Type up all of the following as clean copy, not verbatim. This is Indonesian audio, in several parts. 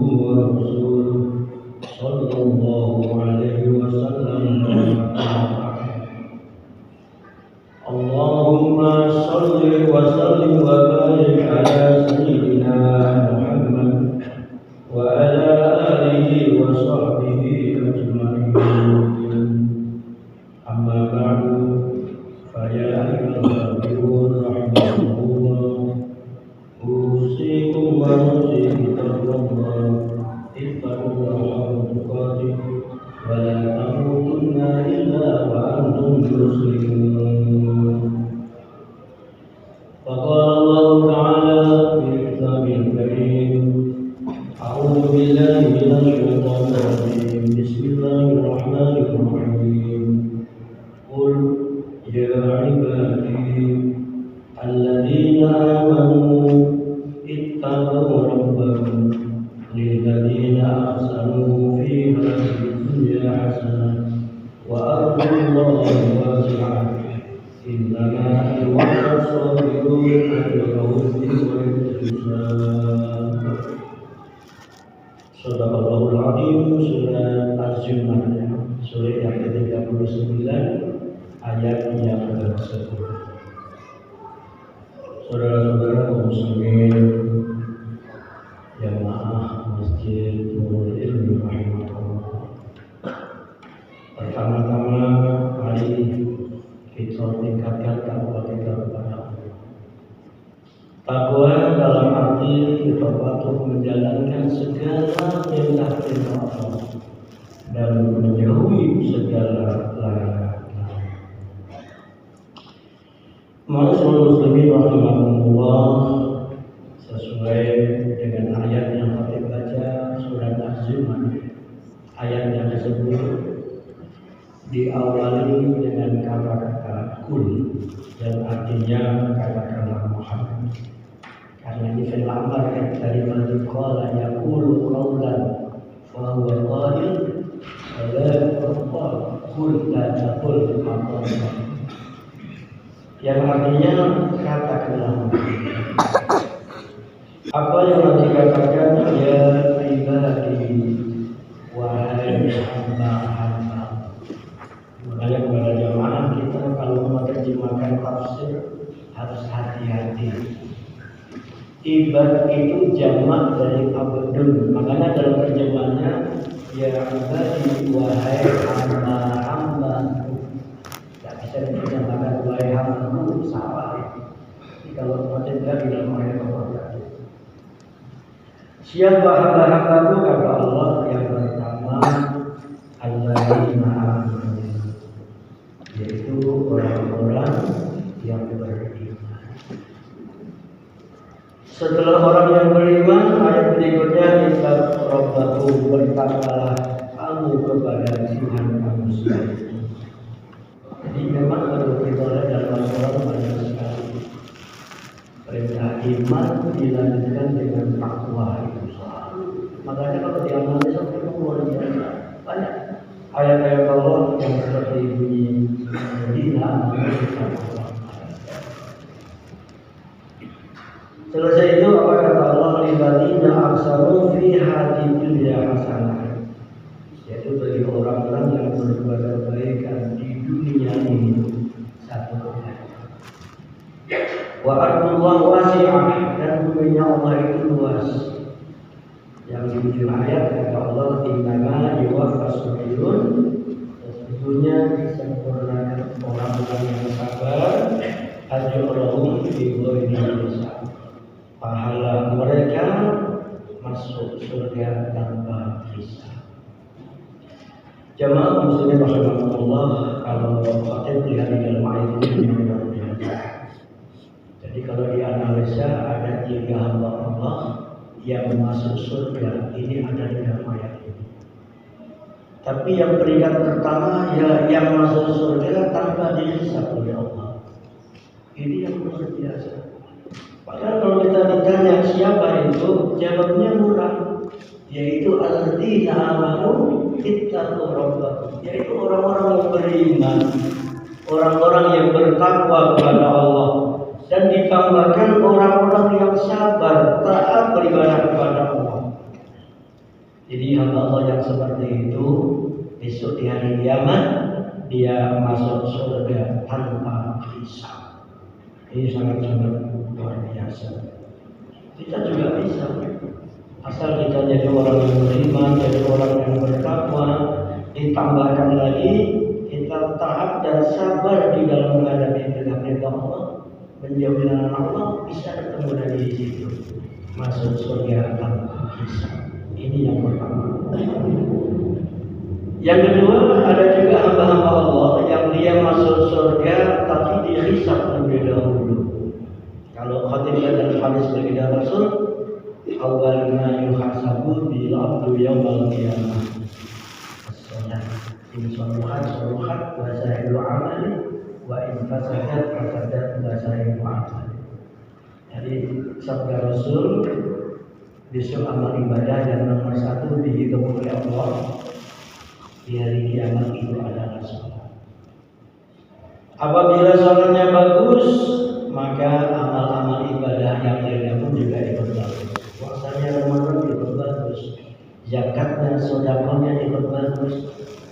ورسوله صلى الله عليه وسلم. اللهم صل وسلم وبارك على سيدنا محمد وعلى آله وصحبه أجمعين. أما بعد فيا أيها المؤمنون رحمكم الله أوصيكم ونفسي بتقوى الله. اتقوا الله حق تقاته ولا تموتن إلا وأنتم مسلمون. فقال الله تعالى في كتابه الكريم: أعوذ بالله من الشيطان الرجيم. بسم الله الرحمن الرحيم. قل يا عبادي الذين آمنوا اتقوا ربكم للذين أحسنوا في هذه الدنيا حسنة وأرض الله واسعة إنما يوفى الصابرون أجرهم بغير حساب. Sadaqallahul Azim. Surat Az-Zumar, surat yang ke-39 ayat yang ke-10. Saudara-saudara kaum muslimin jamaah Masjid Nurul Ilmi rahimahullah. Pertama-tama mari kita tingkatkan takwa kita kepada Allah. Takwa dalam arti kita patuh menjalankan segala perintah Allah dan menjauhi segala larangan. Ma'asyiral muslimin rahimakumullah, sesuai dengan ayat yang kita baca surat Az-Zumar ayat yang ke-10 diawali dengan kata-kata kul yang artinya katakanlah Muhammad. Karena ini fi'il amr dari mati qala yaqulu qawlan fa huwa qail la taqul qul la taqul maqam, yang artinya katakanlah. Apa yang nanti katakan? Ya ibadi, wahai hamba-hamba. Makanya kepada jamaah kita kalau menerjemahkan tafsir harus hati-hati. Ibad itu jamak dari abdun. Makanya dalam terjemahannya ya ibadi, wahai hamba-hamba. Tidak bisa diterjemahkan wahai hambaku, salah. Jadi kalau macam tidak dalam ayat Allah. Siapa hamba-hambaku? Kata Allah yang pertama alladzina amanu, yaitu orang-orang yang beriman. Setelah orang yang beriman, ayat berikutnya ittaqu rabbakum, bertakwalah kamu kepada Tuhan kamu sendiri. Jadi memang kalau kita lihat dalam Al-Quran banyak sekali perintah iman dilanjutkan dengan takwa itu selalu. Makanya kalau diamati sampai luar biasa banyak ayat-ayat Allah yang seperti bunyi Dina. Selesai itu apa kata Allah? Lilladzina ahsanu fi hadhihi dunya hasanah, yaitu bagi orang-orang yang berbuat kebaikan di dunia ini satu kebaikan. Wa ardullah wasi'ah, dan buminya Allah itu luas. Yang di ujung ayat kata Allah innama yuwaffas sabirun, sesungguhnya disempurnakan orang-orang yang sabar ajrahum bi ghairi hisab, pahala mereka masuk surga tanpa hisab. Jamaah muslimin rahimakumullah, kalau khatib lihat di dalam ayat ini luar biasa. Jadi kalau dianalisa ada 3 hamba Allah yang masuk surga, ini ada di dalam ayat ini. Tapi yang peringkat pertama ya yang masuk surga tanpa dihisab oleh Allah. Ini yang luar biasa. Padahal kalau kita ditanya siapa itu, jawabnya murah, yaitu alladzina amanu ittaqu rabbakum, yaitu orang-orang yang beriman, orang-orang yang bertakwa kepada Allah, dan ditambahkan orang-orang yang sabar taat beribadah kepada Allah. Jadi hamba Allah yang seperti itu besok di hari kiamat dia masuk surga tanpa hisab. Ini sangat-sangat luar biasa. Kita juga bisa, asal kita jadi orang yang beriman, jadi orang yang bertakwa, ditambahkan lagi kita taat dan sabar di dalam menghadapi perintah Allah, menjauhi larangan Allah, bisa ketemu lagi di situ, masuk surga tanpa hisab. Ini yang pertama. Yang kedua, ada juga hamba-hamba Allah yang dia masuk surga tapi dihisab terlebih dahulu. Kalau khatibah dan hadis dari Rasul, awal ma yuhasabu bil abdu yaumal qiyamah. As-salat in saluhat wa sahilu amali wa in fasadat wa sahilu amali. Jadi sabda Rasul, besok amal ibadah yang nomor satu dihitung oleh Allah di hari kiamat itu adalah salat. Apabila salatnya bagus, maka amal-amal ibadah yang lainnya pun juga ikut bagus. Puasanya Ramadan ikut bagus, zakatnya, sedekahnya ikut bagus,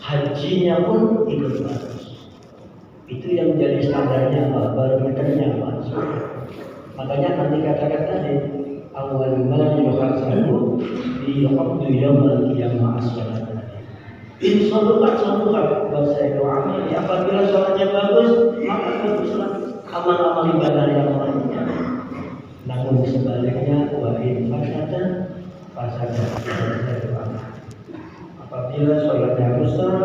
hajinya pun ikut bagus. Itu yang menjadi standarnya apa? Barometernya apa? Makanya nanti katakan tadi, awal ma yuhasabu bi abdu yaumal qiyamah as-salat. In saluhat bahasa doa. Apabila sholatnya bagus, maka baguslah amal-amal ibadah yang lainnya. Namun sebaliknya, wa in fasadat. Apabila sholatnya rusak,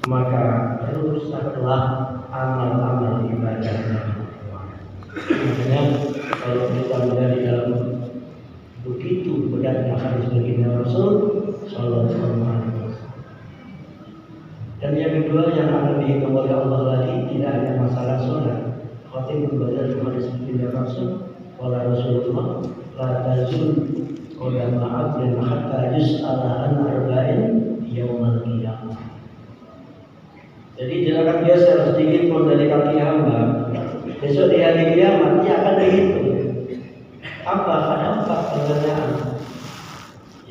maka rusaklah amal-amal ibadahnya. Makanya kalau kita melihat di dalam begitu beratnya hadis baginda Rasul Sallallahu Alaihi Wasallam. Dan yang kedua yang akan dihitung oleh Allah lagi tidak hanya masalah sholat. Khatib membaca hadis baginda Rasul, wala Rasulullah la tazul qadama 'abdin hatta yus'ala an arba'in yaumal qiyamah. Jadi jangan biasa sedikit pun dari kaki hamba. Besok di hari kiamat dia akan dihitung. Ada empat pertanyaan.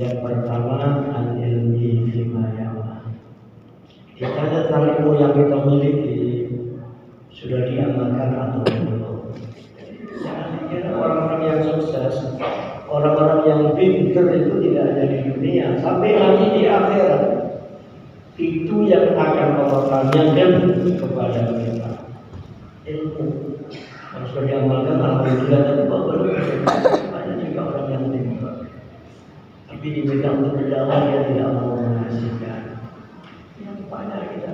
Yang pertama, al-ilmi fima ya'lam. Ditanya tentang ilmu yang kita miliki sudah diamalkan atau belum. Jangan dikira orang-orang yang sukses, orang-orang yang pintar itu tidak hanya di dunia, sampai nanti di akhirat. Itu yang akan Allah tanyakan kepada kita. Ilmu yang sudah diamalkan alhamdulillah, dan belum banyak juga orang yang pintar, tapi diminta untuk berdakwah dia tidak mau menghasilkan. Banyak kita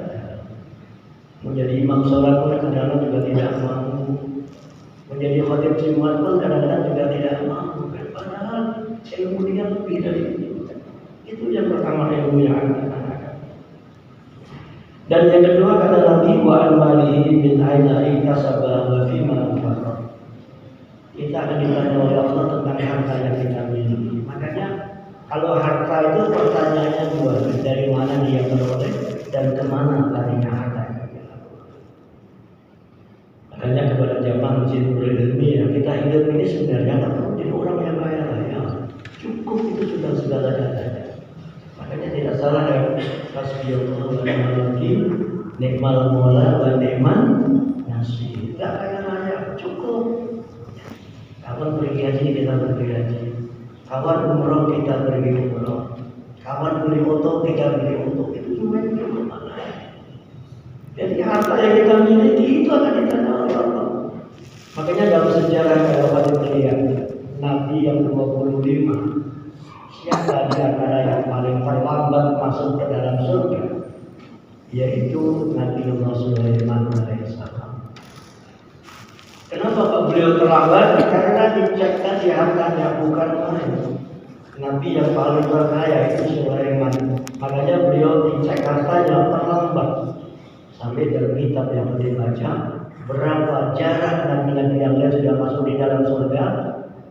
menjadi imam sholat pun kadang-kadang juga tidak mampu, menjadi khatib Jumat pun kadang-kadang juga tidak mampu. Padahal ilmu dia lebih dari itu. Itu yang pertama, ilmu yang akan. Dan yang kedua kata Nabi, wa al-malihi min aina iktasaba wa fima anfaqa. Kita akan ditanya oleh Allah tentang harta yang kita miliki. Makanya kalau harta itu pertanyaannya dua, dari mana dia beroleh dan kemana larinya harta. Makanya kepada jamaah Masjid Nurul Ilmi, kita hidup ini sebenarnya tak perlu jadi orang yang kaya raya. Cukup itu sudah segala-galanya. Makanya tidak salah ya, hasbiyallahu wa ni'mal wakil, ni'mal maula wa ni'man nasir. Tidak kaya raya, cukup. Kawan pergi haji kita pergi haji. Kawan umroh kita pergi umroh. Kawan beli oto kita beli oto. Itu cuma yang kemana. Jadi harta yang kita miliki itu akan ditanya oleh Allah. Makanya dalam sejarah kalau pada melihat Nabi yang 25, siapa di antara yang paling terlambat masuk ke dalam surga? Yaitu Nabi Sulaiman alaihissalam. Kenapa Pak beliau terlambat? Karena dicek tadi hartanya bukan main. Nabi yang paling berkaya itu Sulaiman. Makanya beliau dicek hartanya terlambat. Sampai dalam kitab yang dibaca, berapa jarak nabi-nabi yang lain sudah masuk di dalam surga?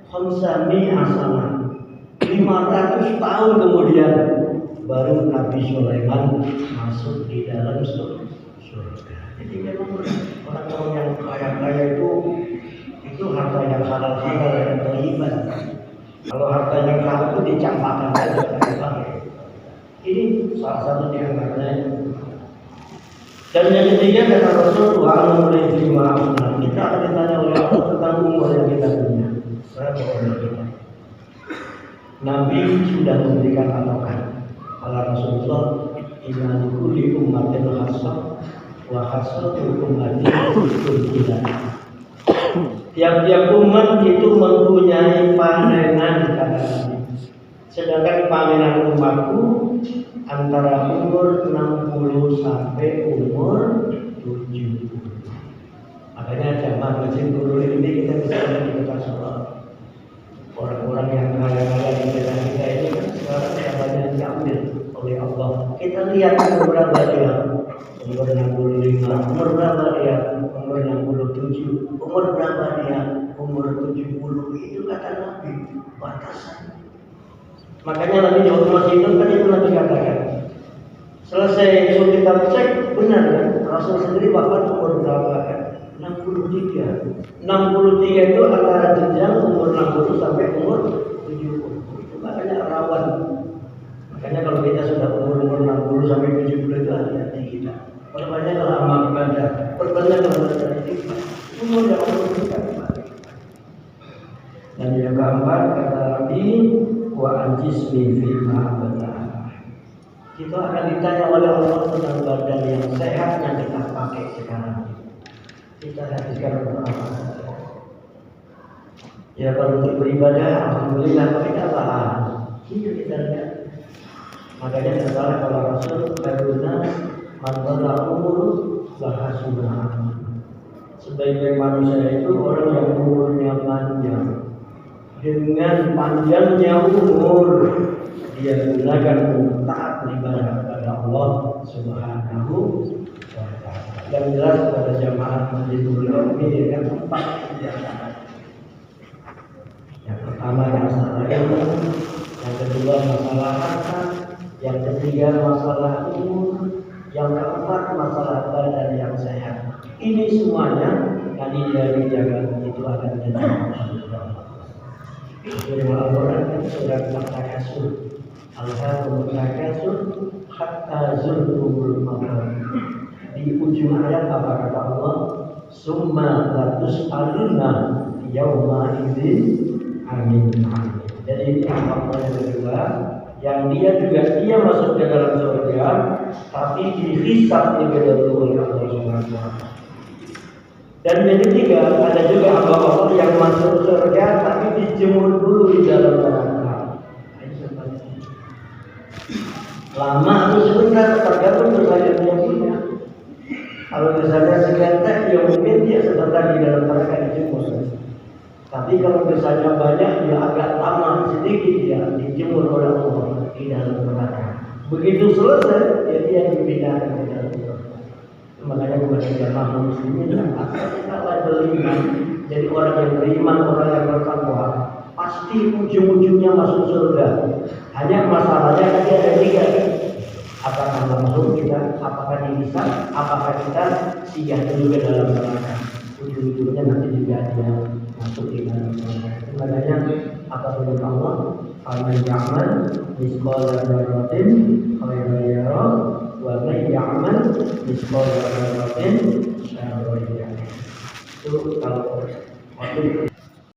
Khamsami asana. 500 tahun kemudian baru Nabi Sulaiman masuk di dalam surga. Jadi memang orang-orang yang kaya-kaya itu harta yang halal yang beriman. Kalau harta yang halal itu dicampakkan saja dipakai. Ini salah satu di antaranya. Dan yang ketiga kata Rasul, wa amrul fima kita akan ditanya oleh Allah tentang umur yang kita punya. Berapa umur kita? Nabi sudah memberikan patokan. Kata Rasulullah, inna likulli ummatin khassah wa khassatu ummati kulliha. Tiap-tiap umat itu mempunyai panenan kata Nabi. Sedangkan panenan umatku antara umur 60 sampai umur 70. Makanya zaman masjid dulu ini kita bisa lihat di kota Solo. Orang-orang yang kaya-kaya di negara kita ini kan sekarang banyak diambil oleh Allah. Kita lihat umur berapa dia? Umur 65. Umur berapa dia? Umur 67. Umur berapa dia? Umur 70. Itu kata Nabi, batasan. Makanya Nabi di waktu itu kan itu Nabi katakan. Selesai kita cek benar kan? Rasul sendiri bahkan umur berapa kan? 63. 63 itu antara jenjang umur 60 sampai umur 70. Itu makanya rawan. Makanya kalau kita sudah umur 60 sampai 70 itu hati-hati kita. Perbanyak kalau amal ibadah, perbanyak kalau ibadah. Umur yang umur kita. Dan yang keempat kata Nabi, wa anjisni fima abada. Kita akan ditanya oleh Allah tentang badan yang sehat yang kita pakai sekarang. Kita habiskan untuk apa? Ya kalau untuk beribadah, alhamdulillah kita paham. Ini kita lihat. Makanya setelah kalau Rasul karena manfaat umur bahasuna. Sebaik-baik manusia itu orang yang umurnya panjang. Dengan panjangnya umur dia gunakan untuk taat beribadah kepada Allah Subhanahu wa Ta'ala. Yang jelas kepada jamaah Masjidul Ulum ini kan 4 kebiasaan. Yang pertama masalah ilmu, yang kedua masalah harta, yang ketiga masalah umur, yang keempat masalah badan yang sehat. Ini semuanya tadi dari jaga itu akan dijaga. Surah Al-Quran surat Al-Takasur, Al-Hakumul Takasur hatta zurtumul maqabir. Di ujung ayat apa kata Allah? Summa latus'aluna yauma idzin amin. Jadi ini makna yang kedua, yang dia masuk ke dalam surga, tapi dihisab oleh Allah Subhanahu wa Ta'ala. Dan yang ketiga, ada juga hamba Allah yang masuk surga tapi dijemur dulu di dalam neraka. Lama atau sebentar tergantung dosa yang dia punya. Kalau dosanya segentek, ya mungkin dia sebentar di dalam neraka dijemur. Tapi kalau dosanya banyak, dia agak lama sedikit dia dijemur oleh Allah di dalam neraka. Begitu selesai, dia dipindahkan ke dalam surga. Makanya kepada jamaah muslimin kita beriman. Jadi orang yang beriman, orang yang bertakwa pasti ujung-ujungnya masuk surga. Hanya masalahnya tadi ada 3. Apakah langsung kita, apakah dihisab, apakah kita singgah dulu ke dalam neraka. Ujung-ujungnya nanti juga dia masuk di dalam neraka. Makanya apa firman Allah? Faman ya'mal mithqala dzarratin khairan yarah wa man ya'mal mithqala dzarratin syarran yarah. Itu kalau waktu